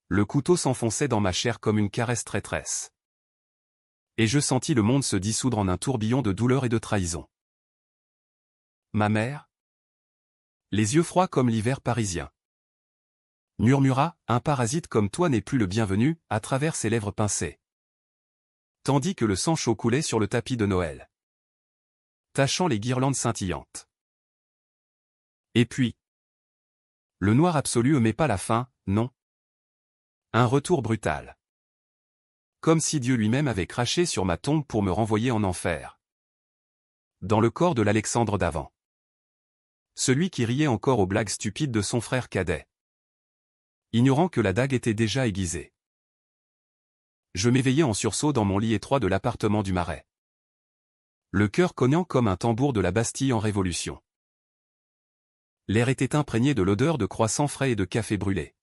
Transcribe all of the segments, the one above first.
Le couteau s'enfonçait dans ma chair comme une caresse traîtresse. Et je sentis le monde se dissoudre en un tourbillon de douleur et de trahison. Ma mère, les yeux froids comme l'hiver parisien, murmura, un parasite comme toi n'est plus le bienvenu, à travers ses lèvres pincées. Tandis que le sang chaud coulait sur le tapis de Noël, tachant les guirlandes scintillantes. Et puis, le noir absolu mais pas la fin, non. Un retour brutal. Comme si Dieu lui-même avait craché sur ma tombe pour me renvoyer en enfer. Dans le corps de l'Alexandre d'avant. Celui qui riait encore aux blagues stupides de son frère cadet. Ignorant que la dague était déjà aiguisée. Je m'éveillai en sursaut dans mon lit étroit de l'appartement du Marais. Le cœur cognant comme un tambour de la Bastille en révolution. L'air était imprégné de l'odeur de croissants frais et de café brûlé.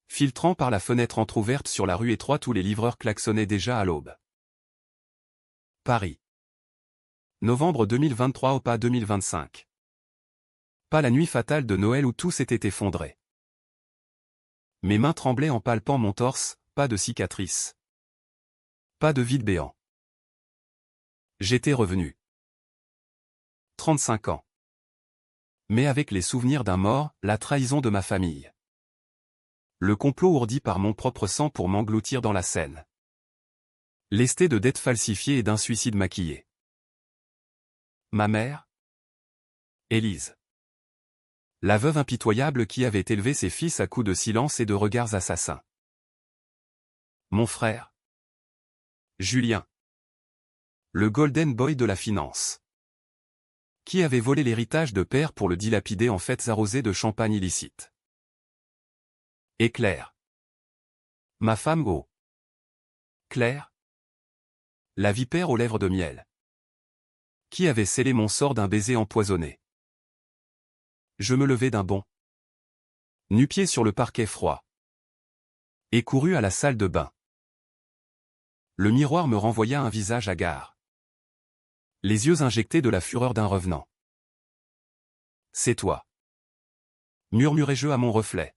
Filtrant par la fenêtre entr'ouverte sur la rue étroite où les livreurs klaxonnaient déjà à l'aube. Paris. Novembre 2023 au pas 2025. Pas la nuit fatale de Noël où tout s'était effondré. Mes mains tremblaient en palpant mon torse, pas de cicatrice. Pas de vide béant. J'étais revenu. 35 ans. Mais avec les souvenirs d'un mort, la trahison de ma famille. Le complot ourdi par mon propre sang pour m'engloutir dans la Seine. Lesté de dettes falsifiées et d'un suicide maquillé. Ma mère, Élise. La veuve impitoyable qui avait élevé ses fils à coups de silence et de regards assassins. Mon frère, Julien. Le golden boy de la finance. Qui avait volé l'héritage de père pour le dilapider en fêtes arrosées de champagne illicite. Et Claire. Ma femme Claire. La vipère aux lèvres de miel. Qui avait scellé mon sort d'un baiser empoisonné. Je me levai d'un bond. Nu-pied sur le parquet froid. Et courus à la salle de bain. Le miroir me renvoya un visage hagard. Les yeux injectés de la fureur d'un revenant. C'est toi. Murmurai-je à mon reflet.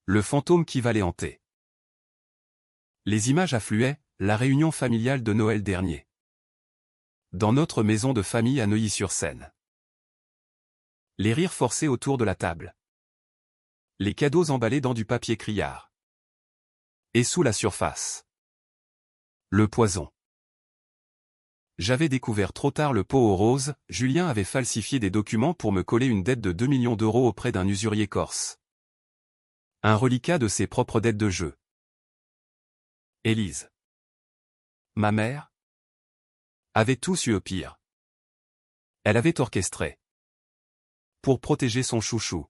Le fantôme qui va les hanter. Les images affluaient, la réunion familiale de Noël dernier. Dans notre maison de famille à Neuilly-sur-Seine. Les rires forcés autour de la table. Les cadeaux emballés dans du papier criard. Et sous la surface. Le poison. J'avais découvert trop tard le pot aux roses, Julien avait falsifié des documents pour me coller une dette de 2 millions d'euros auprès d'un usurier corse. Un reliquat de ses propres dettes de jeu. Élise. Ma mère avait tout su au pire. Elle avait orchestré. Pour protéger son chouchou.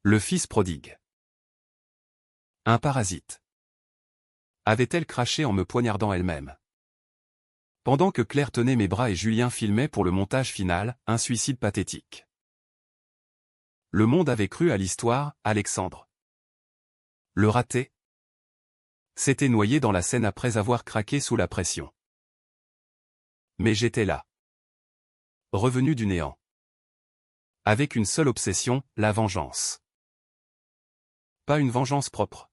Le fils prodigue. Un parasite. Avait-elle craché en me poignardant elle-même? Pendant que Claire tenait mes bras et Julien filmait pour le montage final, un suicide pathétique. Le monde avait cru à l'histoire, Alexandre. Le raté s'était noyé dans la Seine après avoir craqué sous la pression. Mais j'étais là. Revenu du néant. Avec une seule obsession, la vengeance. Pas une vengeance propre.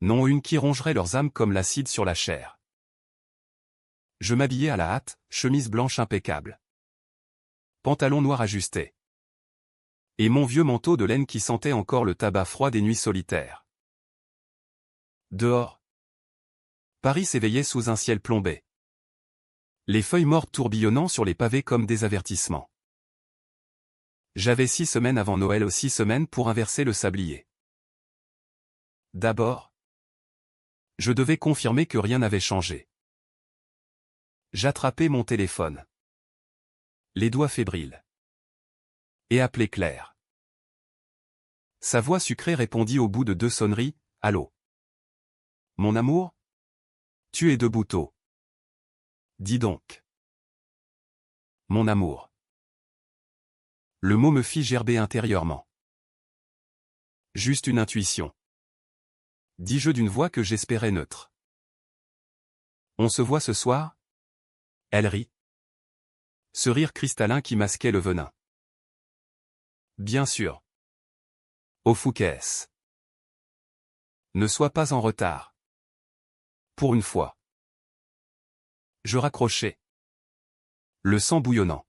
Non, une qui rongerait leurs âmes comme l'acide sur la chair. Je m'habillai à la hâte, chemise blanche impeccable. Pantalon noir ajusté. Et mon vieux manteau de laine qui sentait encore le tabac froid des nuits solitaires. Dehors. Paris s'éveillait sous un ciel plombé. Les feuilles mortes tourbillonnant sur les pavés comme des avertissements. J'avais 6 semaines avant Noël, 6 semaines pour inverser le sablier. D'abord, je devais confirmer que rien n'avait changé. J'attrapai mon téléphone. Les doigts fébriles. Et appelai Claire. Sa voix sucrée répondit au bout de 2 sonneries, « Allô. Mon amour? Tu es debout tôt. Dis donc. Mon amour. » Le mot me fit gerber intérieurement. Juste une intuition. Dis-je d'une voix que j'espérais neutre. On se voit ce soir? Elle rit. Ce rire cristallin qui masquait le venin. Bien sûr. Au Fouquet's. Ne sois pas en retard. Pour une fois. Je raccrochai. Le sang bouillonnant.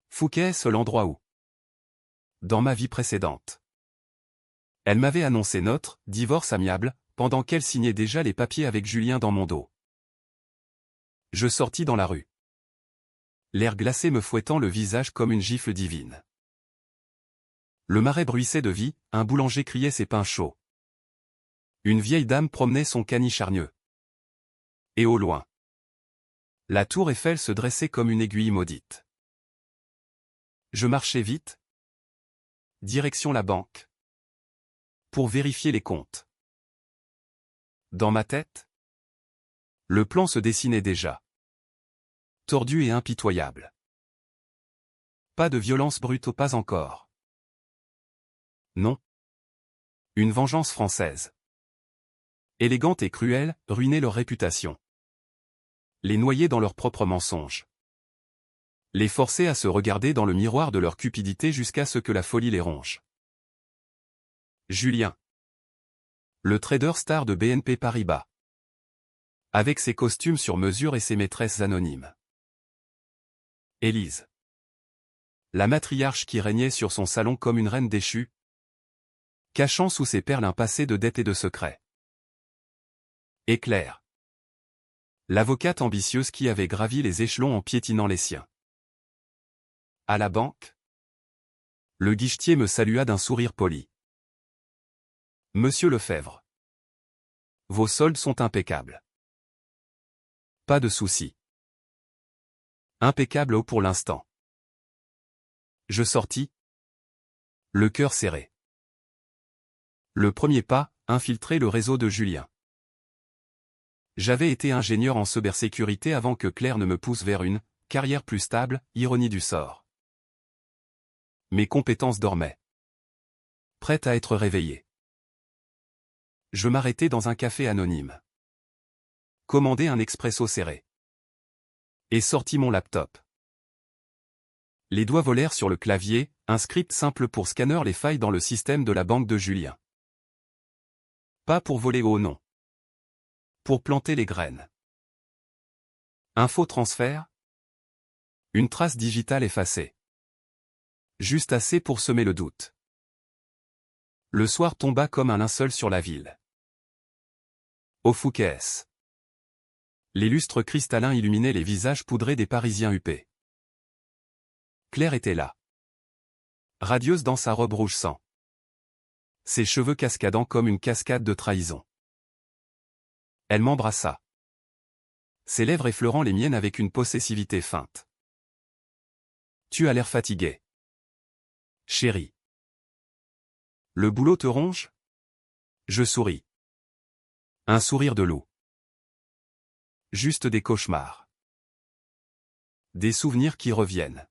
Fouquet, c'est l'endroit où, dans ma vie précédente, elle m'avait annoncé notre divorce amiable, pendant qu'elle signait déjà les papiers avec Julien dans mon dos. Je sortis dans la rue. L'air glacé me fouettant le visage comme une gifle divine. Le marais bruissait de vie, un boulanger criait ses pains chauds. Une vieille dame promenait son caniche hargneux. Et au loin, la tour Eiffel se dressait comme une aiguille maudite. Je marchais vite. Direction la banque. Pour vérifier les comptes. Dans ma tête, le plan se dessinait déjà. Tordu et impitoyable. Pas de violence brute, pas encore. Non. Une vengeance française. Élégante et cruelle, ruiner leur réputation. Les noyer dans leurs propres mensonges. Les forcer à se regarder dans le miroir de leur cupidité jusqu'à ce que la folie les ronge. Julien. Le trader star de BNP Paribas. Avec ses costumes sur mesure et ses maîtresses anonymes. Élise. La matriarche qui régnait sur son salon comme une reine déchue, cachant sous ses perles un passé de dettes et de secrets. Et Claire. L'avocate ambitieuse qui avait gravi les échelons en piétinant les siens. À la banque, le guichetier me salua d'un sourire poli. Monsieur Lefebvre. Vos soldes sont impeccables. Pas de souci. Impeccable pour l'instant. Je sortis. Le cœur serré. Le premier pas, infiltrer le réseau de Julien. J'avais été ingénieur en cybersécurité avant que Claire ne me pousse vers une carrière plus stable, ironie du sort. Mes compétences dormaient. Prêtes à être réveillées. Je m'arrêtai dans un café anonyme. Commandai un expresso serré. Et sortis mon laptop. Les doigts volèrent sur le clavier, un script simple pour scanner les failles dans le système de la banque de Julien. Pas pour voler au non. Pour planter les graines. Un faux transfert. Une trace digitale effacée. Juste assez pour semer le doute. Le soir tomba comme un linceul sur la ville. Au Fouquet. Les lustres cristallins illuminaient les visages poudrés des Parisiens huppés. Claire était là. Radieuse dans sa robe rouge sang. Ses cheveux cascadant comme une cascade de trahison. Elle m'embrassa. Ses lèvres effleurant les miennes avec une possessivité feinte. Tu as l'air fatigué. Chérie. Le boulot te ronge? Je souris. Un sourire de loup. Juste des cauchemars. Des souvenirs qui reviennent.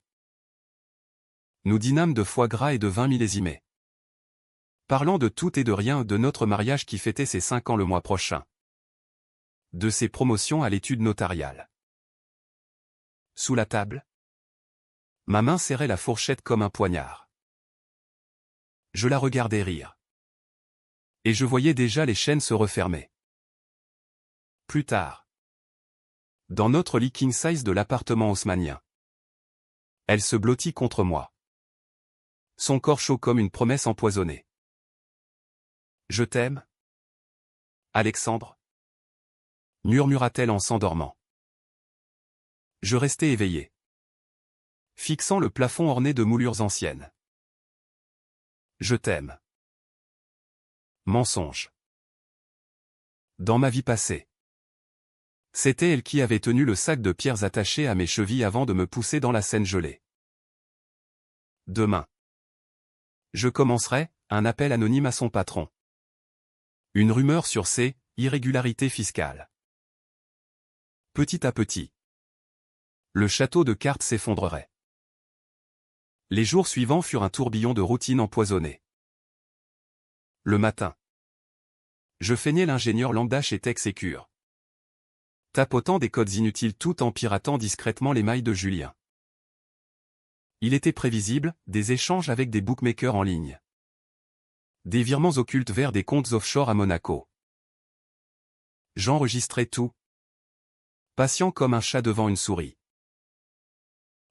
Nous dînâmes de foie gras et de vin millésimé. Parlant de tout et de rien, de notre mariage qui fêtait ses 5 ans le mois prochain. De ses promotions à l'étude notariale. Sous la table, ma main serrait la fourchette comme un poignard. Je la regardais rire. Et je voyais déjà les chaînes se refermer. Plus tard, dans notre lit king size de l'appartement haussmannien, elle se blottit contre moi. Son corps chaud comme une promesse empoisonnée. Je t'aime, Alexandre, murmura-t-elle en s'endormant. Je restai éveillé, fixant le plafond orné de moulures anciennes. Je t'aime. Mensonge. Dans ma vie passée, c'était elle qui avait tenu le sac de pierres attaché à mes chevilles avant de me pousser dans la Seine gelée. Demain, je commencerai un appel anonyme à son patron. Une rumeur sur ses irrégularités fiscales. Petit à petit, le château de cartes s'effondrerait. Les jours suivants furent un tourbillon de routine empoisonnée. Le matin, je feignais l'ingénieur lambda chez TechSecure. Tapotant des codes inutiles tout en piratant discrètement les mailles de Julien. Il était prévisible, des échanges avec des bookmakers en ligne. Des virements occultes vers des comptes offshore à Monaco. J'enregistrais tout. Patient comme un chat devant une souris.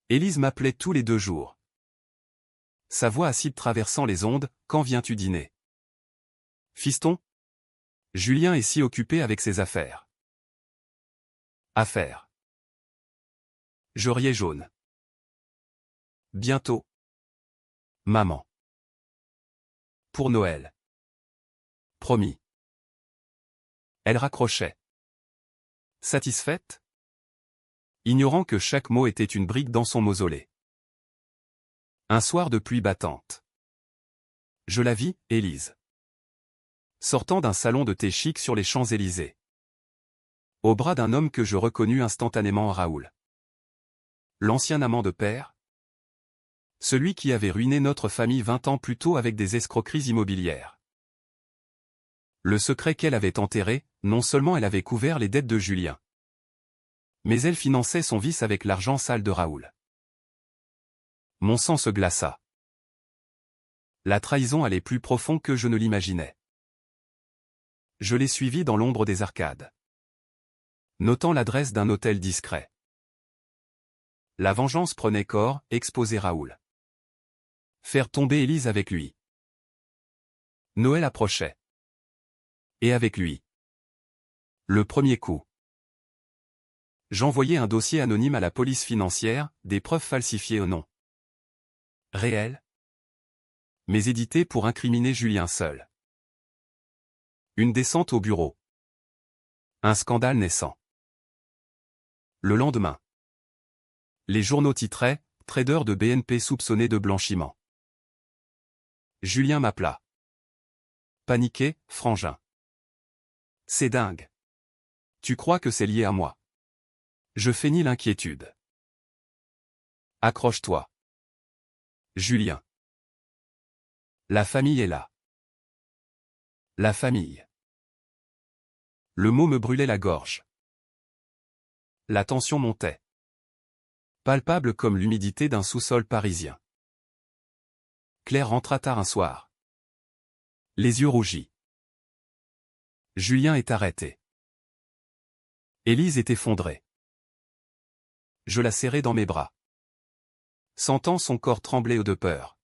Élise m'appelait tous les 2 jours. Sa voix acide traversant les ondes, quand viens-tu dîner? Fiston? Julien est si occupé avec ses affaires. Affaires. Je riais jaune. Bientôt. Maman. Pour Noël. Promis. Elle raccrochait. Satisfaite? Ignorant que chaque mot était une brique dans son mausolée. Un soir de pluie battante. Je la vis, Élise. Sortant d'un salon de thé chic sur les Champs-Élysées. Au bras d'un homme que je reconnus instantanément, Raoul. L'ancien amant de père. Celui qui avait ruiné notre famille 20 ans plus tôt avec des escroqueries immobilières. Le secret qu'elle avait enterré, non seulement elle avait couvert les dettes de Julien, mais elle finançait son vice avec l'argent sale de Raoul. Mon sang se glaça. La trahison allait plus profond que je ne l'imaginais. Je l'ai suivie dans l'ombre des arcades, notant l'adresse d'un hôtel discret. La vengeance prenait corps, exposer Raoul. Faire tomber Élise avec lui. Noël approchait. Et avec lui. Le premier coup. J'envoyais un dossier anonyme à la police financière, des preuves falsifiées au nom réel, mais éditées pour incriminer Julien seul. Une descente au bureau. Un scandale naissant. Le lendemain. Les journaux titraient « Trader de BNP soupçonné de blanchiment ». Julien m'appela. Paniqué, frangin. C'est dingue. Tu crois que c'est lié à moi? Je feignis l'inquiétude. Accroche-toi. Julien. La famille est là. La famille. Le mot me brûlait la gorge. La tension montait. Palpable comme l'humidité d'un sous-sol parisien. Claire rentra tard un soir. Les yeux rougis. Julien est arrêté. Élise est effondrée. Je la serrai dans mes bras. Sentant son corps trembler de peur.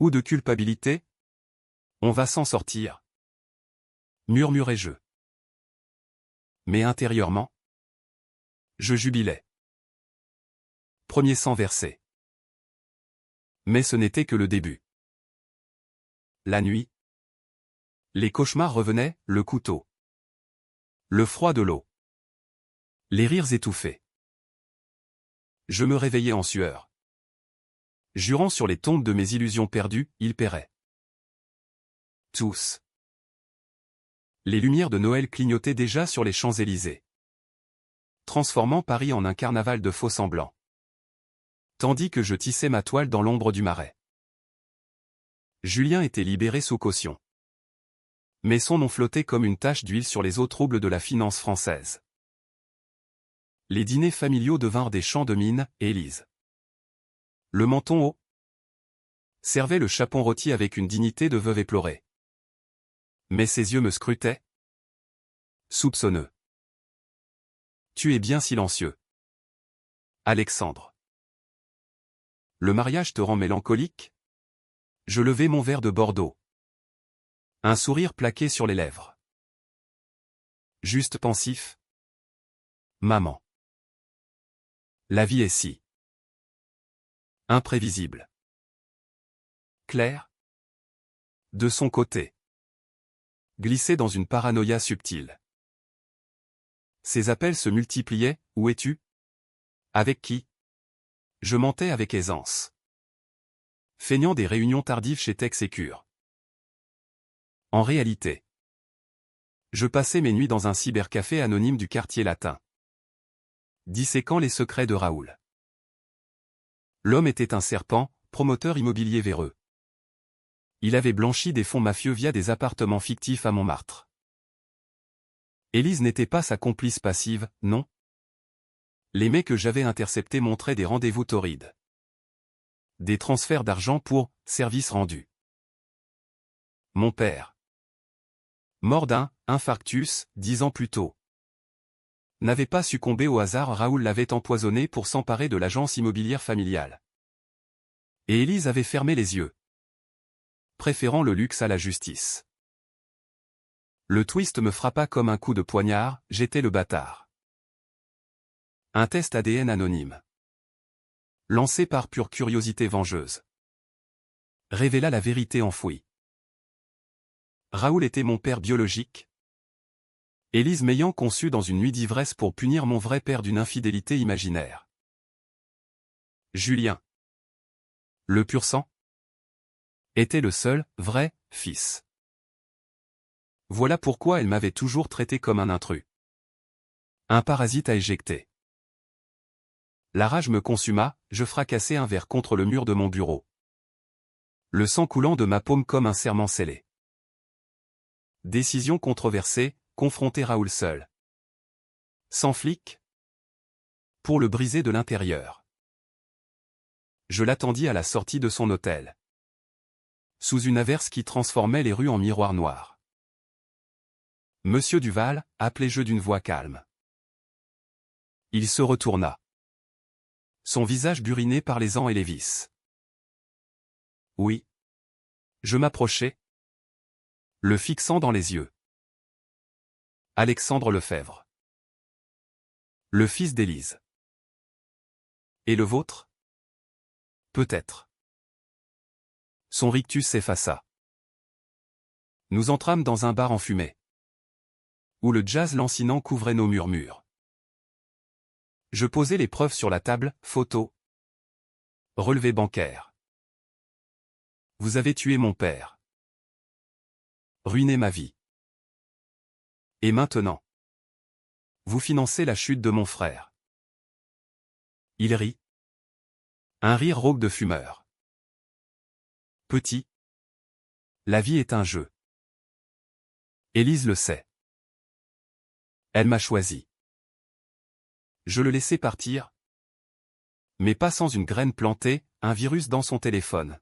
Ou de culpabilité? On va s'en sortir. Murmurai-je. Mais intérieurement, je jubilais. Premier sang versé. Mais ce n'était que le début. La nuit. Les cauchemars revenaient, le couteau. Le froid de l'eau. Les rires étouffés. Je me réveillais en sueur. Jurant sur les tombes de mes illusions perdues, ils paieraient. Tous. Les lumières de Noël clignotaient déjà sur les Champs-Élysées, transformant Paris en un carnaval de faux-semblants. Tandis que je tissais ma toile dans l'ombre du Marais. Julien était libéré sous caution. Mais son nom flottait comme une tache d'huile sur les eaux troubles de la finance française. Les dîners familiaux devinrent des champs de mine, Élise. Le menton haut servait le chapon rôti avec une dignité de veuve éplorée. Mais ses yeux me scrutaient. Soupçonneux. Tu es bien silencieux. Alexandre. Le mariage te rend mélancolique? Je levai mon verre de Bordeaux. Un sourire plaqué sur les lèvres. Juste pensif. Maman. La vie est si imprévisible. Claire, de son côté, glissait dans une paranoïa subtile. Ses appels se multipliaient. Où es-tu? Avec qui? Je mentais avec aisance, feignant des réunions tardives chez Texecure. En réalité, je passais mes nuits dans un cybercafé anonyme du quartier latin, disséquant les secrets de Raoul. L'homme était un serpent, promoteur immobilier véreux. Il avait blanchi des fonds mafieux via des appartements fictifs à Montmartre. Élise n'était pas sa complice passive, non. Les mails que j'avais interceptés montraient des rendez-vous torrides. Des transferts d'argent pour « services rendus ». Mon père, mort d'un infarctus 10 ans plus tôt, n'avait pas succombé au hasard. Raoul l'avait empoisonné pour s'emparer de l'agence immobilière familiale. Et Élise avait fermé les yeux, préférant le luxe à la justice. Le twist me frappa comme un coup de poignard, j'étais le bâtard. Un test ADN anonyme, lancé par pure curiosité vengeuse, révéla la vérité enfouie. Raoul était mon père biologique, Élise m'ayant conçu dans une nuit d'ivresse pour punir mon vrai père d'une infidélité imaginaire. Julien, le pur sang, était le seul, vrai, fils. Voilà pourquoi elle m'avait toujours traité comme un intrus. Un parasite à éjecter. La rage me consuma, je fracassai un verre contre le mur de mon bureau. Le sang coulant de ma paume comme un serment scellé. Décision controversée, confronter Raoul seul. Sans flic? Pour le briser de l'intérieur. Je l'attendis à la sortie de son hôtel. Sous une averse qui transformait les rues en miroirs noirs. Monsieur Duval, appelai-je d'une voix calme. Il se retourna. Son visage buriné par les ans et les vices. Oui. Je m'approchai, le fixant dans les yeux. Alexandre Lefebvre. Le fils d'Élise. Et le vôtre? Peut-être. Son rictus s'effaça. Nous entrâmes dans un bar enfumé, où le jazz lancinant couvrait nos murmures. Je posai les preuves sur la table, photos, relevés bancaires. Vous avez tué mon père. Ruiné ma vie. Et maintenant, vous financez la chute de mon frère. Il rit. Un rire rauque de fumeur. Petit. La vie est un jeu. Élise le sait. Elle m'a choisi. Je le laissai partir. Mais pas sans une graine plantée, un virus dans son téléphone.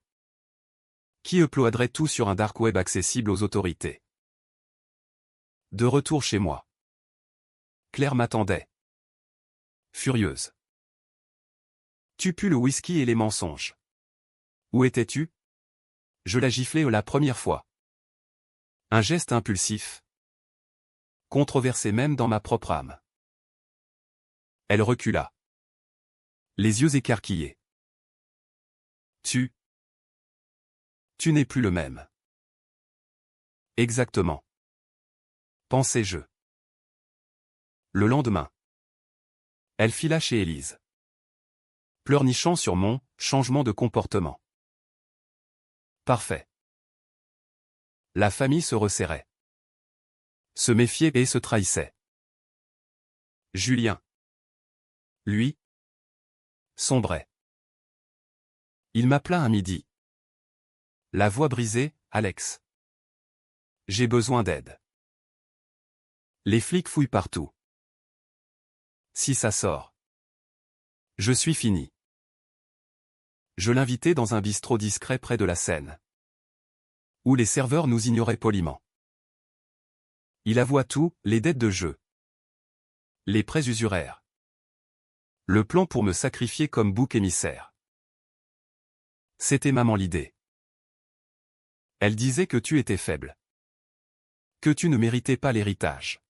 Qui uploaderait tout sur un dark web accessible aux autorités. De retour chez moi. Claire m'attendait. Furieuse. Tu pues le whisky et les mensonges. Où étais-tu? Je la giflai la première fois. Un geste impulsif. Controversé même dans ma propre âme. Elle recula. Les yeux écarquillés. Tu n'es plus le même. Exactement. Pensai-je. Le lendemain. Elle fila chez Élise. Pleurnichant sur mon changement de comportement. Parfait. La famille se resserrait. Se méfiait et se trahissait. Julien. Lui. Sombrait. Il m'appela un midi. La voix brisée, Alex. J'ai besoin d'aide. Les flics fouillent partout. Si ça sort. Je suis fini. Je l'invitai dans un bistrot discret près de la Seine, où les serveurs nous ignoraient poliment. Il avoua tout, les dettes de jeu, les prêts usuraires, le plan pour me sacrifier comme bouc émissaire. C'était maman l'idée. Elle disait que tu étais faible, que tu ne méritais pas l'héritage.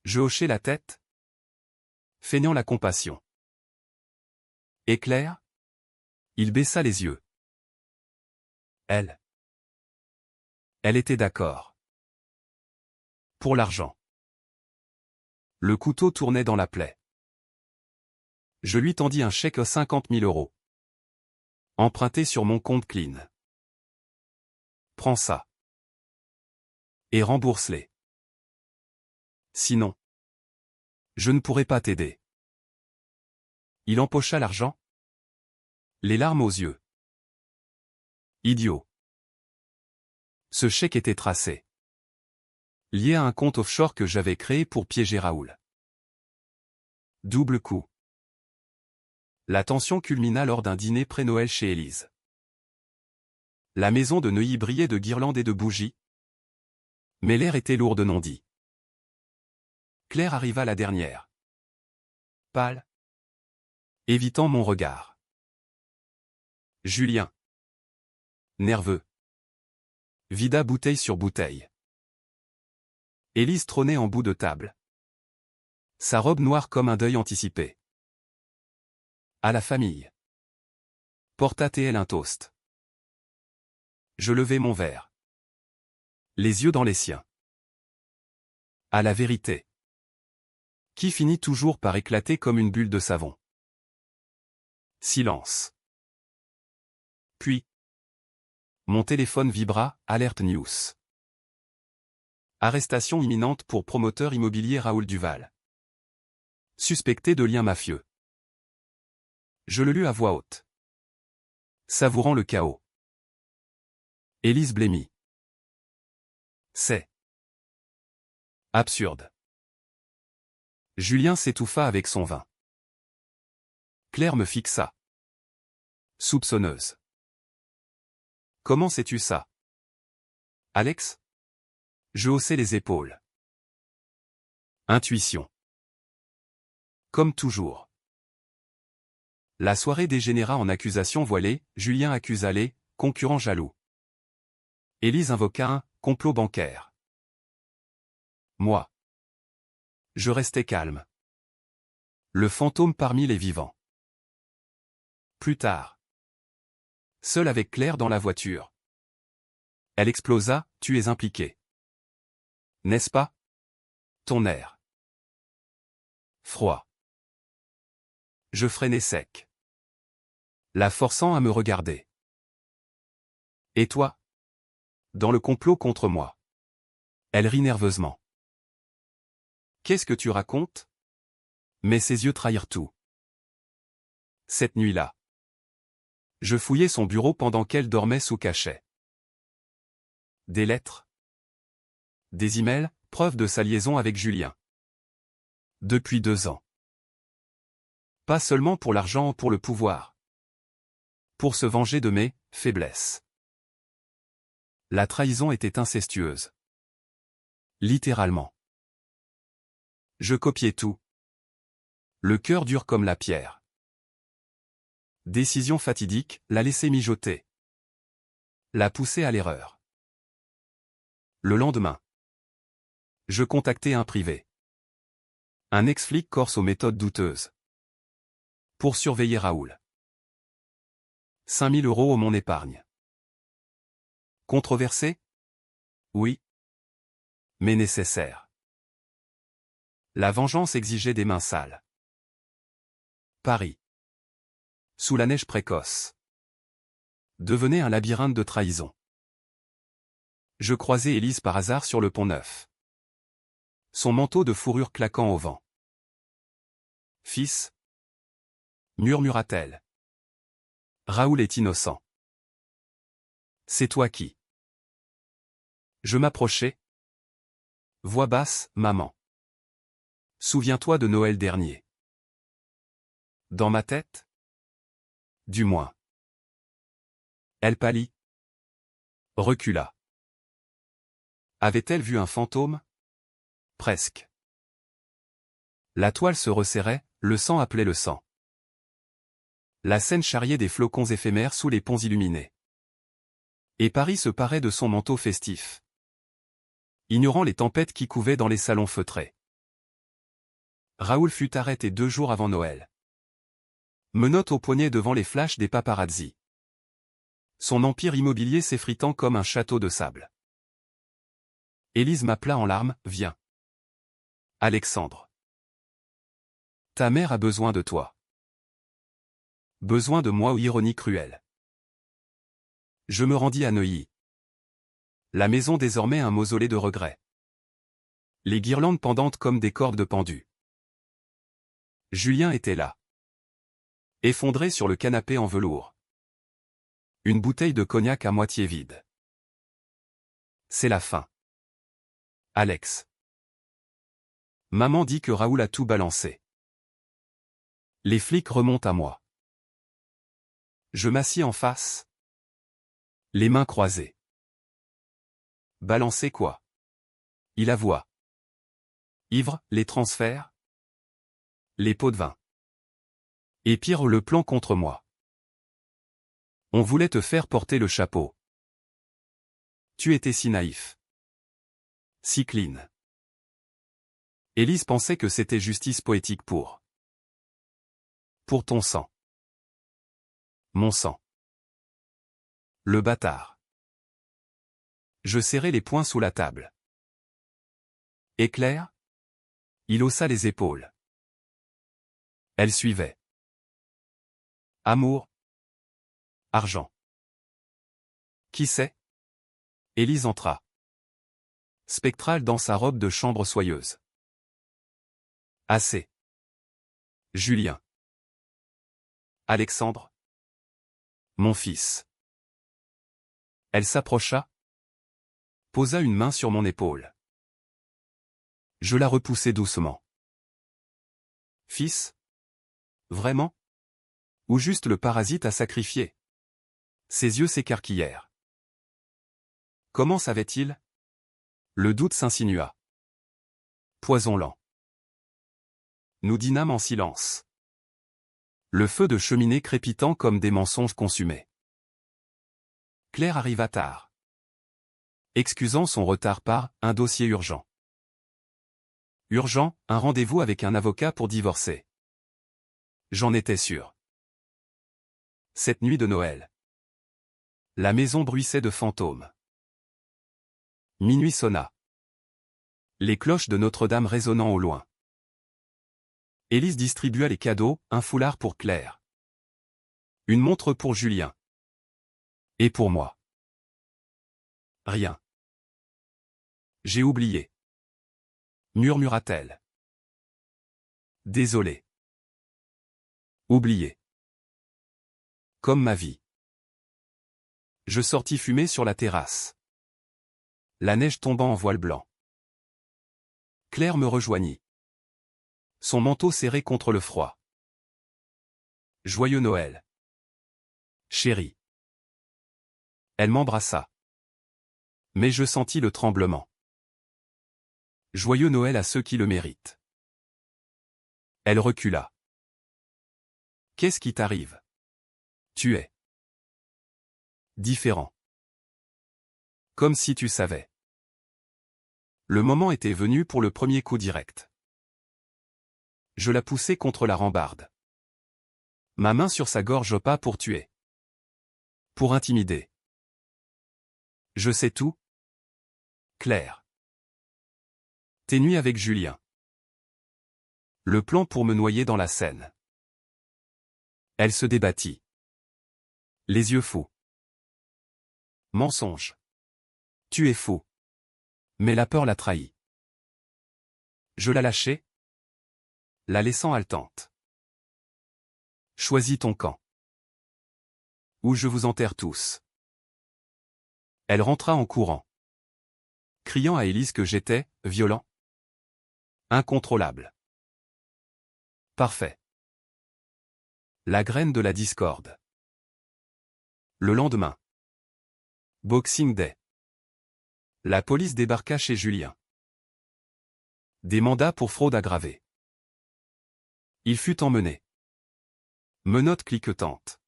Je hochai la tête, feignant la compassion. Et Claire? Il baissa les yeux. Elle était d'accord. Pour l'argent. Le couteau tournait dans la plaie. Je lui tendis un chèque à 50 000 €. Emprunté sur mon compte clean. Prends ça. Et rembourse-les. Sinon, je ne pourrai pas t'aider. Il empocha l'argent. Les larmes aux yeux. Idiot. Ce chèque était tracé. Lié à un compte offshore que j'avais créé pour piéger Raoul. Double coup. La tension culmina lors d'un dîner pré-Noël chez Élise. La maison de Neuilly brillait de guirlandes et de bougies. Mais l'air était lourd de non-dit. Claire arriva la dernière. Pâle. Évitant mon regard. Julien. Nerveux. Vida bouteille sur bouteille. Élise trônait en bout de table. Sa robe noire comme un deuil anticipé. À la famille. Porta-t-elle un toast. Je levai mon verre. Les yeux dans les siens. À la vérité. Qui finit toujours par éclater comme une bulle de savon. Silence. Puis. Mon téléphone vibra, alerte news. Arrestation imminente pour promoteur immobilier Raoul Duval. Suspecté de liens mafieux. Je le lus à voix haute. Savourant le chaos. Élise blêmit. C'est absurde. Julien s'étouffa avec son vin. Claire me fixa. Soupçonneuse. Comment sais-tu ça? Alex? Je haussai les épaules. Intuition. Comme toujours. La soirée dégénéra en accusation voilée, Julien accusa les concurrents jaloux. Élise invoqua un complot bancaire. Moi. Je restais calme. Le fantôme parmi les vivants. Plus tard. Seul avec Claire dans la voiture. Elle explosa, tu es impliqué. N'est-ce pas? Ton air. Froid. Je freinai sec. La forçant à me regarder. Et toi? Dans le complot contre moi. Elle rit nerveusement. Qu'est-ce que tu racontes? Mais ses yeux trahirent tout. Cette nuit-là. Je fouillai son bureau pendant qu'elle dormait sous cachet. Des lettres. Des emails, preuve de sa liaison avec Julien. Depuis 2 ans. Pas seulement pour l'argent ou pour le pouvoir. Pour se venger de mes faiblesses. La trahison était incestueuse. Littéralement. Je copiais tout. Le cœur dur comme la pierre. Décision fatidique, la laisser mijoter. La pousser à l'erreur. Le lendemain. Je contactai un privé. Un ex-flic corse aux méthodes douteuses. Pour surveiller Raoul. 5 000 € au mon épargne. Controversé? Oui. Mais nécessaire. La vengeance exigeait des mains sales. Paris. Sous la neige précoce. Devenait un labyrinthe de trahison. Je croisai Élise par hasard sur le Pont-Neuf. Son manteau de fourrure claquant au vent. Fils, murmura-t-elle. Raoul est innocent. C'est toi qui. Je m'approchai. Voix basse, maman. Souviens-toi de Noël dernier. Dans ma tête? Du moins. Elle pâlit. Recula. Avait-elle vu un fantôme? Presque. La toile se resserrait, le sang appelait le sang. La scène charriait des flocons éphémères sous les ponts illuminés. Et Paris se parait de son manteau festif. Ignorant les tempêtes qui couvaient dans les salons feutrés. Raoul fut arrêté 2 jours avant Noël. Menottes au poignet devant les flashs des paparazzi. Son empire immobilier s'effritant comme un château de sable. Élise m'appela en larmes, viens. Alexandre. Ta mère a besoin de toi. Besoin de moi ou ironie cruelle. Je me rendis à Neuilly. La maison désormais un mausolée de regrets. Les guirlandes pendantes comme des cordes de pendus. Julien était là. Effondré sur le canapé en velours. Une bouteille de cognac à moitié vide. C'est la fin. Alex. Maman dit que Raoul a tout balancé. Les flics remontent à moi. Je m'assis en face. Les mains croisées. Balancer quoi? Il avoua. Ivre, les transferts? Les pots de vin. Et pire le plan contre moi. On voulait te faire porter le chapeau. Tu étais si naïf. Si clean. Élise pensait que c'était justice poétique pour ton sang. Mon sang. Le bâtard. Je serrai les poings sous la table. Et Claire? Il haussa les épaules. Elle suivait. Amour. Argent. Qui sait? Élise entra. Spectrale dans sa robe de chambre soyeuse. Assez. Julien. Alexandre. Mon fils. Elle s'approcha. Posa une main sur mon épaule. Je la repoussai doucement. Fils? Vraiment? Ou juste le parasite à sacrifier? Ses yeux s'écarquillèrent. Comment savait-il? Le doute s'insinua. Poison lent. Nous dînâmes en silence. Le feu de cheminée crépitant comme des mensonges consumés. Claire arriva tard. Excusant son retard par un dossier urgent. Urgent, un rendez-vous avec un avocat pour divorcer. J'en étais sûr. Cette nuit de Noël. La maison bruissait de fantômes. Minuit sonna. Les cloches de Notre-Dame résonnant au loin. Élise distribua les cadeaux, un foulard pour Claire. Une montre pour Julien. Et pour moi. Rien. J'ai oublié. Murmura-t-elle. Désolé. Oublié. Comme ma vie. Je sortis fumer sur la terrasse. La neige tombant en voile blanc. Claire me rejoignit. Son manteau serré contre le froid. Joyeux Noël. Chérie. Elle m'embrassa. Mais je sentis le tremblement. Joyeux Noël à ceux qui le méritent. Elle recula. Qu'est-ce qui t'arrive? Tu es différent. Comme si tu savais. Le moment était venu pour le premier coup direct. Je la poussai contre la rambarde. Ma main sur sa gorge pas pour tuer. Pour intimider. Je sais tout. Claire. Tes nuits avec Julien. Le plan pour me noyer dans la Seine. Elle se débattit. Les yeux fous. Mensonge. Tu es fou. Mais la peur l'a trahi. Je la lâchai, la laissant haletante. Choisis ton camp. Ou je vous enterre tous. Elle rentra en courant. Criant à Élise que j'étais, violent. Incontrôlable. Parfait. La graine de la discorde. Le lendemain. Boxing Day. La police débarqua chez Julien. Des mandats pour fraude aggravée. Il fut emmené. Menottes cliquetantes.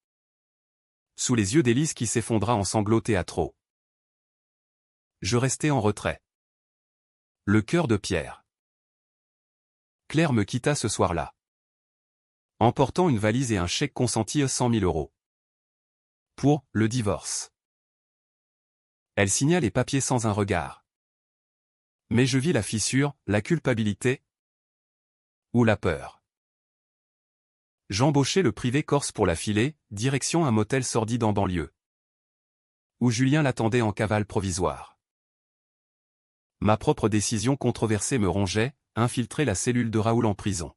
Sous les yeux d'Élise qui s'effondra en sanglots théâtraux. Je restai en retrait. Le cœur de pierre. Claire me quitta ce soir-là. Emportant une valise et un chèque consenti 100 000 euros. Pour le divorce. Elle signa les papiers sans un regard. Mais je vis la fissure, la culpabilité ou la peur. J'embauchai le privé corse pour la filer, direction un motel sordide en banlieue. Où Julien l'attendait en cavale provisoire. Ma propre décision controversée me rongeait, infiltrer la cellule de Raoul en prison.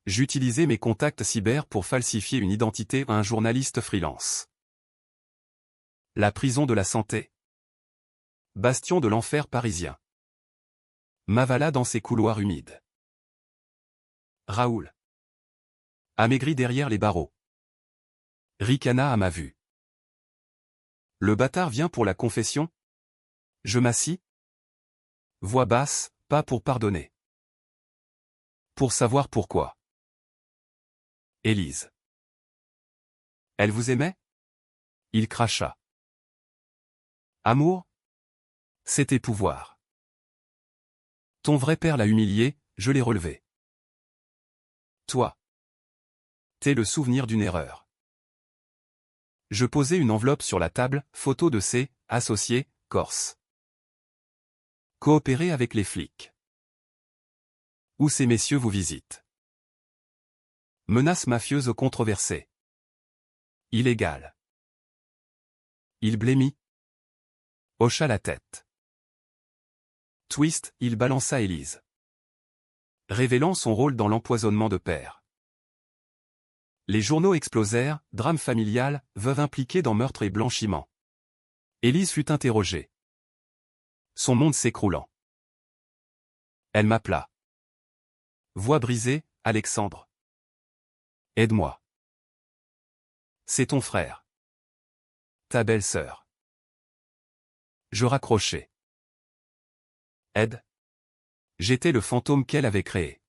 J'utilisais mes contacts cyber pour falsifier une identité à un journaliste freelance. La prison de la santé. Bastion de l'enfer parisien. M'avala dans ses couloirs humides. Raoul. Amaigri derrière les barreaux. Ricana à ma vue. Le bâtard vient pour la confession? Je m'assis? Voix basse, pas pour pardonner. Pour savoir pourquoi. Élise. Elle vous aimait? Il cracha. Amour? C'était pouvoir. Ton vrai père l'a humilié, je l'ai relevé. Toi. T'es le souvenir d'une erreur. Je posai une enveloppe sur la table, photo de ses associés, corse. Coopérer avec les flics. Où ces messieurs vous visitent. Menace mafieuse controversée. Illégale. Il blêmit. Hocha la tête. Twist, il balança Élise. Révélant son rôle dans l'empoisonnement de père. Les journaux explosèrent, drame familial, veuve impliquée dans meurtre et blanchiment. Élise fut interrogée. Son monde s'écroulant. Elle m'appela. Voix brisée, Alexandre. Aide-moi. C'est ton frère. Ta belle-sœur. Je raccrochai. Aide. J'étais le fantôme qu'elle avait créé.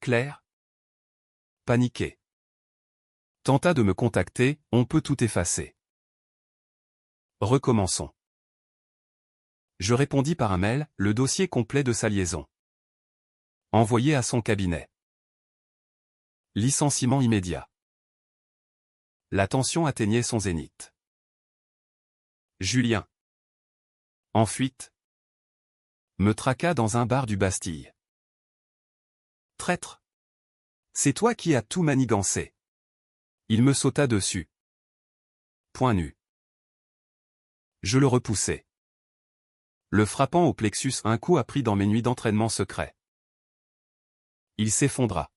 Claire. Paniquée. Tenta de me contacter, on peut tout effacer. Recommençons. Je répondis par un mail, le dossier complet de sa liaison. Envoyé à son cabinet. Licenciement immédiat. La tension atteignait son zénith. Julien. En fuite. Me traqua dans un bar du Bastille. Traître. C'est toi qui as tout manigancé. Il me sauta dessus. Point nu. Je le repoussai. Le frappant au plexus un coup appris dans mes nuits d'entraînement secret. Il s'effondra.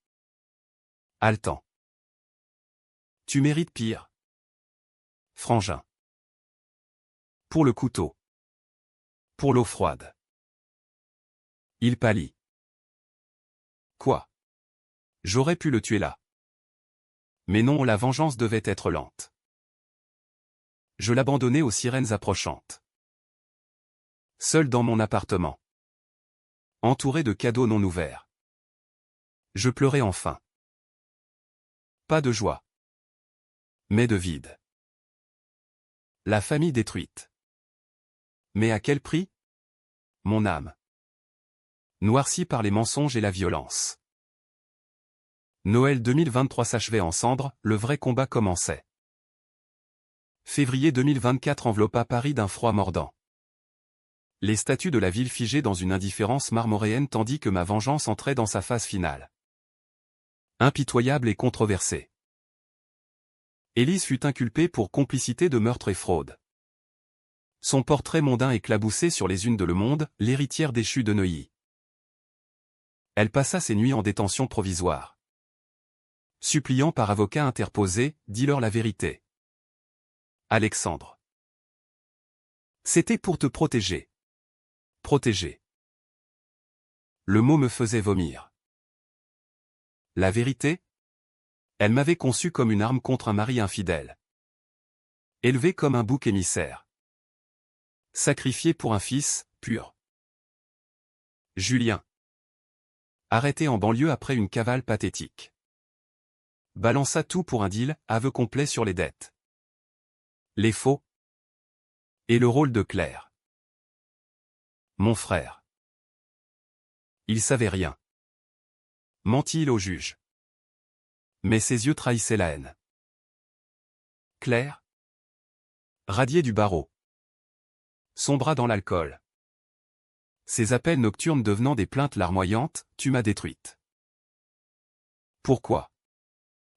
Haletant. Tu mérites pire. Frangin. Pour le couteau. Pour l'eau froide. Il pâlit. Quoi? J'aurais pu le tuer là. Mais non, la vengeance devait être lente. Je l'abandonnai aux sirènes approchantes. Seul dans mon appartement. Entouré de cadeaux non ouverts. Je pleurais enfin. Pas de joie. Mais de vide. La famille détruite. Mais à quel prix? Mon âme. Noircie par les mensonges et la violence. Noël 2023 s'achevait en cendres, le vrai combat commençait. Février 2024 enveloppa Paris d'un froid mordant. Les statues de la ville figées dans une indifférence marmoréenne tandis que ma vengeance entrait dans sa phase finale. Impitoyable et controversée. Élise fut inculpée pour complicité de meurtre et fraude. Son portrait mondain éclaboussé sur les unes de Le Monde, l'héritière déchue de Neuilly. Elle passa ses nuits en détention provisoire. Suppliant par avocat interposé, dis-leur la vérité. Alexandre. C'était pour te protéger. Protéger. Le mot me faisait vomir. La vérité? Elle m'avait conçu comme une arme contre un mari infidèle. Élevé comme un bouc émissaire. Sacrifié pour un fils, pur. Julien. Arrêté en banlieue après une cavale pathétique. Balança tout pour un deal, aveu complet sur les dettes. Les faux. Et le rôle de Claire. Mon frère. Il savait rien. Mentit-il au juge. Mais ses yeux trahissaient la haine. Claire. Radiée du barreau. Sombra dans l'alcool. Ses appels nocturnes devenant des plaintes larmoyantes, tu m'as détruite. Pourquoi?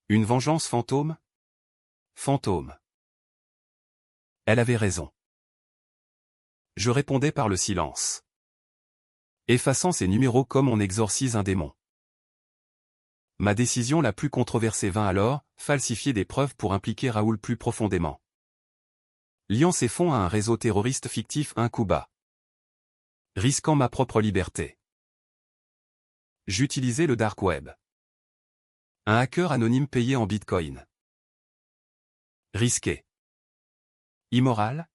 Une vengeance fantôme? Fantôme. Elle avait raison. Je répondais par le silence. Effaçant ces numéros comme on exorcise un démon. Ma décision la plus controversée vint alors, falsifier des preuves pour impliquer Raoul plus profondément. Liant ses fonds à un réseau terroriste fictif un coup bas. Risquant ma propre liberté. J'utilisais le dark web. Un hacker anonyme payé en bitcoin. Risqué. Immoral?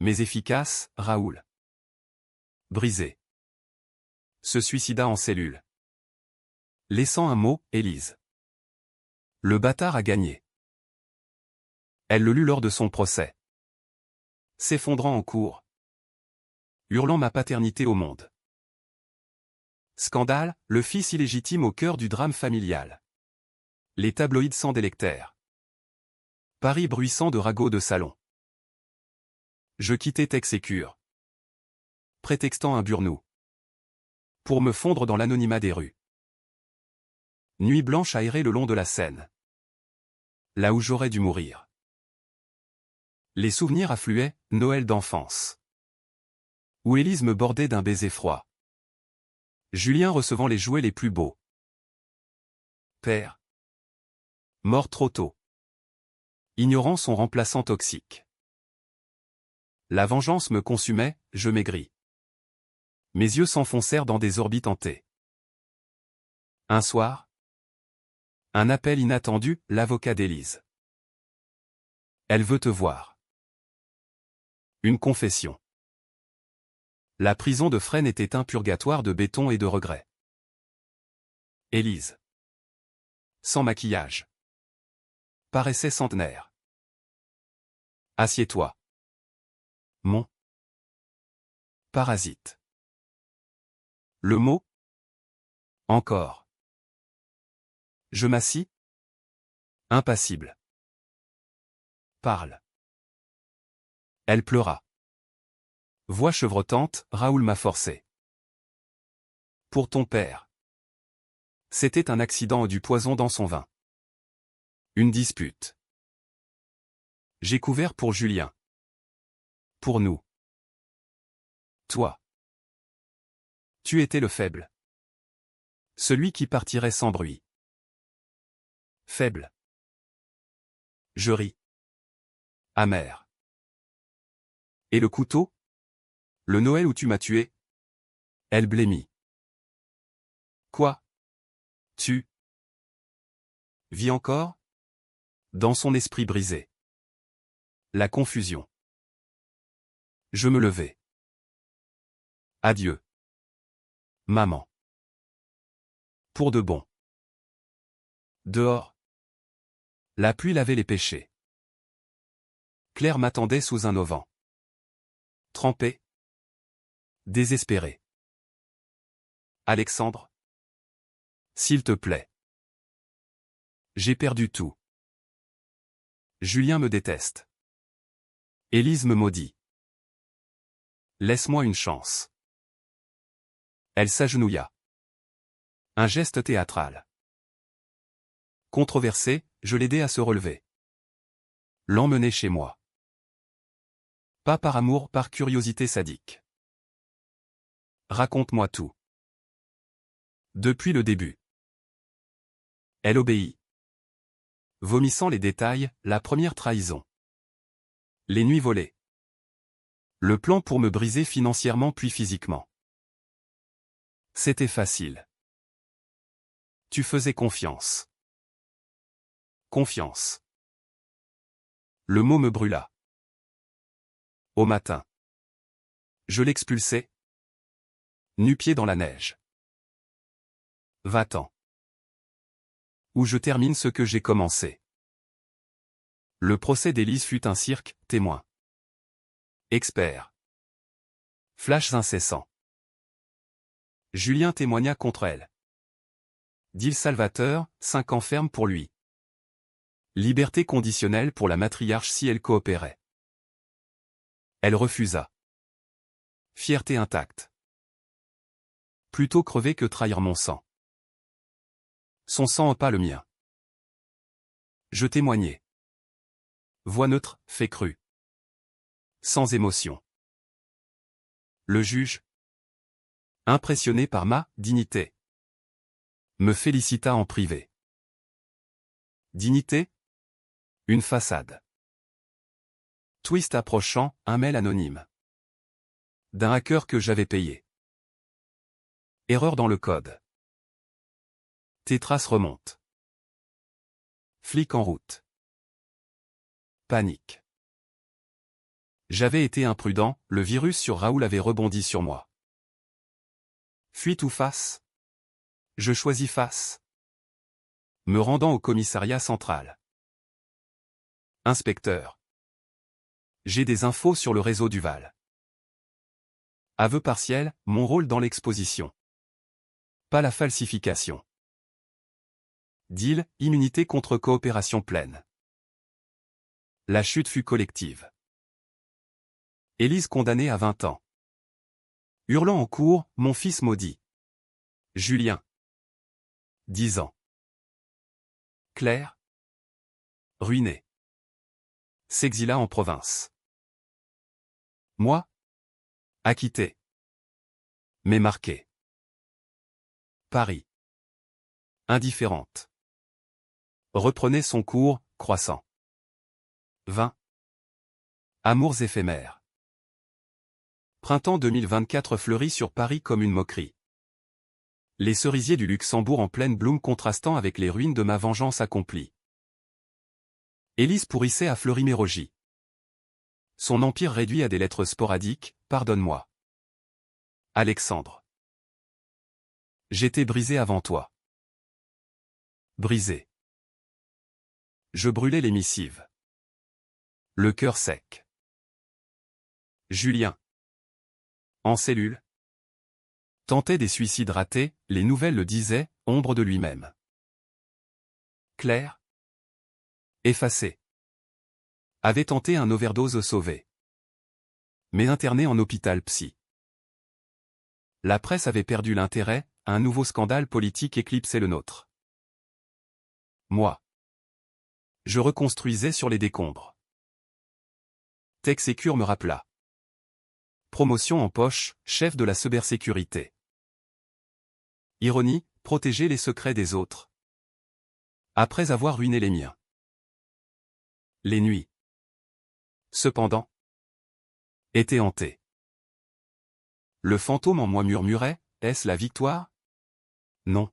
Mais efficace, Raoul. Brisé. Se suicida en cellule. Laissant un mot, Élise. Le bâtard a gagné. Elle le lut lors de son procès. S'effondrant en cours. Hurlant ma paternité au monde. Scandale, le fils illégitime au cœur du drame familial. Les tabloïds sans délectèrent. Paris bruissant de ragots de salon. Je quittai Tex-Sécure. Prétextant un burnou. Pour me fondre dans l'anonymat des rues. Nuit blanche aérée le long de la Seine. Là où j'aurais dû mourir. Les souvenirs affluaient, Noël d'enfance. Où Élise me bordait d'un baiser froid. Julien recevant les jouets les plus beaux. Père. Mort trop tôt. Ignorant son remplaçant toxique. La vengeance me consumait, je maigris. Mes yeux s'enfoncèrent dans des orbites hantées. Un soir. Un appel inattendu, l'avocat d'Élise. Elle veut te voir. Une confession. La prison de Fresnes était un purgatoire de béton et de regrets. Élise. Sans maquillage. Paraissait centenaire. Assieds-toi. Mon. Parasite. Le mot. Encore. Je m'assis. Impassible. Parle. Elle pleura. Voix chevrotante, Raoul m'a forcé. Pour ton père. C'était un accident, du poison dans son vin. Une dispute. J'ai couvert pour Julien. Pour nous. Toi. Tu étais le faible. Celui qui partirait sans bruit. Faible. Je ris. Amer. Et le couteau? Le Noël où tu m'as tué? Elle blêmit. Quoi? Tu vis encore? Dans son esprit brisé. La confusion. Je me levai. Adieu. Maman. Pour de bon. Dehors. La pluie lavait les péchés. Claire m'attendait sous un auvent. Trempé. Désespéré. Alexandre. S'il te plaît. J'ai perdu tout. Julien me déteste. Élise me maudit. Laisse-moi une chance. Elle s'agenouilla. Un geste théâtral. Controversé, je l'aidai à se relever. L'emmenai chez moi. Pas par amour, par curiosité sadique. Raconte-moi tout. Depuis le début. Elle obéit. Vomissant les détails, la première trahison. Les nuits volées. Le plan pour me briser financièrement puis physiquement. C'était facile. Tu faisais confiance. Confiance. Le mot me brûla. Au matin. Je l'expulsai. Nu-pied dans la neige. Va-t'en. Où je termine ce que j'ai commencé. Le procès d'Élise fut un cirque, témoin. Expert. Flashs incessants. Julien témoigna contre elle. Dit le Salvateur, 5 ans ferme pour lui. Liberté conditionnelle pour la matriarche si elle coopérait. Elle refusa. Fierté intacte. Plutôt crever que trahir mon sang. Son sang pas le mien. Je témoignai. Voix neutre, fait cru. Sans émotion. Le juge, impressionné par ma dignité, me félicita en privé. Dignité? Une façade. Twist approchant, un mail anonyme. D'un hacker que j'avais payé. Erreur dans le code. Tes traces remontent. Flic en route. Panique. J'avais été imprudent, le virus sur Raoul avait rebondi sur moi. Fuite ou face? Je choisis face. Me rendant au commissariat central. Inspecteur. J'ai des infos sur le réseau Duval. Aveu partiel, mon rôle dans l'exposition. Pas la falsification. Deal, immunité contre coopération pleine. La chute fut collective. Élise condamnée à 20 ans. Hurlant en cour, mon fils maudit. Julien. 10 ans. Claire. Ruinée. S'exila en province. Moi. Acquitté. Mais marqué. Paris. Indifférente. Reprenait son cours, croissant. 20. Amours éphémères. Printemps 2024 fleurit sur Paris comme une moquerie. Les cerisiers du Luxembourg en pleine bloom contrastant avec les ruines de ma vengeance accomplie. Élise pourrissait à Fleury-Mérogis. Son empire réduit à des lettres sporadiques, pardonne-moi. Alexandre. J'étais brisé avant toi. Brisé. Je brûlais les missives. Le cœur sec. Julien. En cellule. Tentait des suicides ratés, les nouvelles le disaient, ombre de lui-même. Claire. Effacé. Avait tenté un overdose sauvé. Mais interné en hôpital psy. La presse avait perdu l'intérêt, un nouveau scandale politique éclipsait le nôtre. Moi. Je reconstruisais sur les décombres. Texecure me rappela. Promotion en poche, chef de la cybersécurité. Ironie, protéger les secrets des autres. Après avoir ruiné les miens. Les nuits. Cependant. Étaient hantées. Le fantôme en moi murmurait, est-ce la victoire? Non.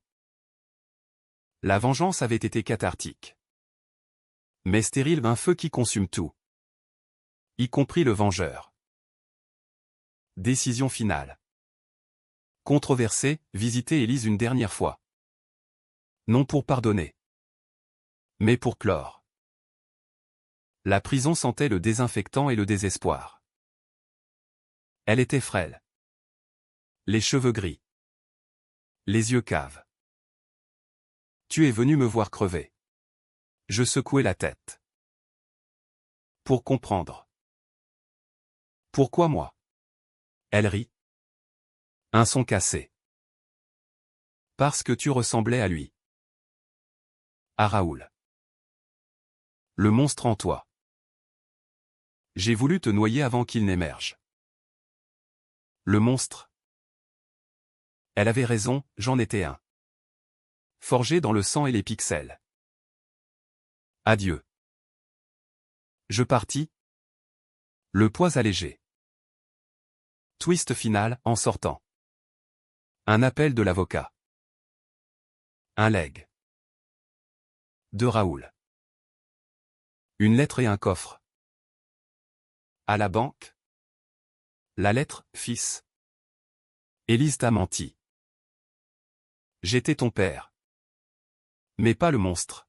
La vengeance avait été cathartique. Mais stérile un feu qui consume tout. Y compris le vengeur. Décision finale. Controversée, visiter Élise une dernière fois. Non pour pardonner. Mais pour clore. La prison sentait le désinfectant et le désespoir. Elle était frêle. Les cheveux gris. Les yeux caves. Tu es venu me voir crever. Je secouai la tête. Pour comprendre. Pourquoi moi? Elle rit. Un son cassé. Parce que tu ressemblais à lui. À Raoul. Le monstre en toi. J'ai voulu te noyer avant qu'il n'émerge. Le monstre. Elle avait raison, j'en étais un. Forgé dans le sang et les pixels. Adieu. Je partis. Le poids allégé. Twist final, en sortant. Un appel de l'avocat. Un legs. De Raoul. Une lettre et un coffre. À la banque. La lettre, fils. Élise t'a menti. J'étais ton père. Mais pas le monstre.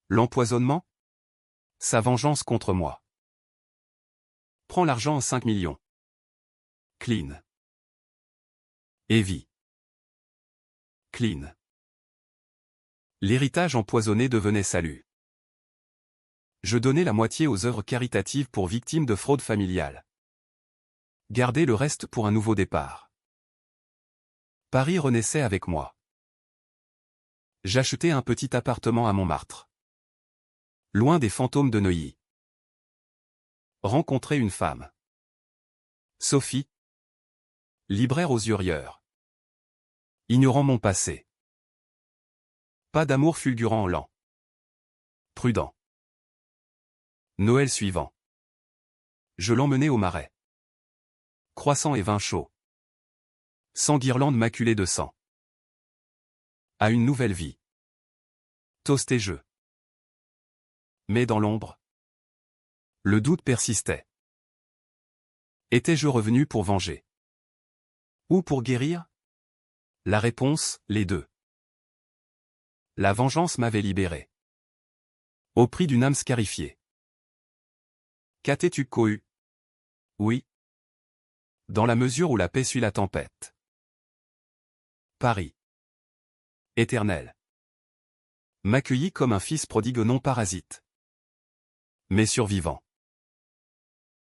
L'empoisonnement? Sa vengeance contre moi. Prends l'argent en 5 millions. Clean. Evie. Clean. L'héritage empoisonné devenait salut. Je donnais la moitié aux œuvres caritatives pour victimes de fraude familiale. Garder le reste pour un nouveau départ. Paris renaissait avec moi. J'achetais un petit appartement à Montmartre. Loin des fantômes de Neuilly. Rencontrer une femme. Sophie. Libraire aux yeux rieurs. Ignorant mon passé. Pas d'amour fulgurant en l'an. Prudent. Noël suivant. Je l'emmenai au marais. Croissant et vin chaud. Sans guirlande maculée de sang. À une nouvelle vie. Toast et jeu. Mais dans l'ombre. Le doute persistait. Étais-je revenu pour venger? Ou pour guérir? La réponse, les deux. La vengeance m'avait libéré. Au prix d'une âme scarifiée. Qu'as-tu couru? Oui. Dans la mesure où la paix suit la tempête. Paris. Éternel. M'accueillit comme un fils prodigue non parasite. Mais survivant.